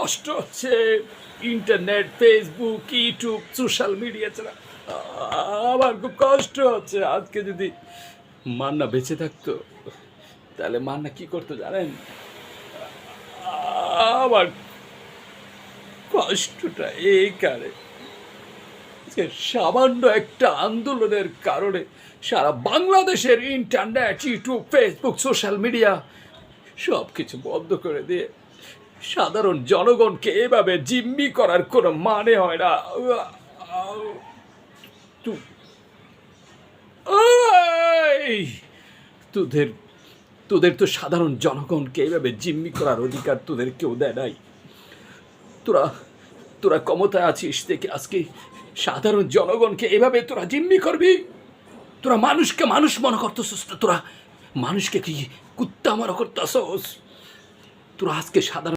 কষ্ট হচ্ছে internet, Facebook, YouTube, social media ছাড়া। আমার খুব কষ্ট হচ্ছে। আজকে যদি মান্না বেঁচে থাকতো তাহলে মান্না কি করতো জানেন? আমার কষ্টটা এই কারে, আজকে সামান্য একটা আন্দোলনের কারণে সারা বাংলাদেশের internet, YouTube, Facebook, social media সব কিছু বন্ধ করে দিয়ে সাধারণ জনগণকে এভাবে জিম্মি করার কোনো মানে হয় না। তু- এই, তোদের তোদের তো সাধারণ জনগণকে এইভাবে জিম্মি করার অধিকার তোদের কেউ দেয় নাই। তোরা তোরা ক্ষমতায় আছিস দেখে আজকে সাধারণ জনগণকে এভাবে তোরা জিম্মি করবি? তোরা মানুষকে মানুষ মনে করতেছিস না? তোরা মানুষকে কি কুত্তা মনে করতেছস? তোরা আজকে সাধারণ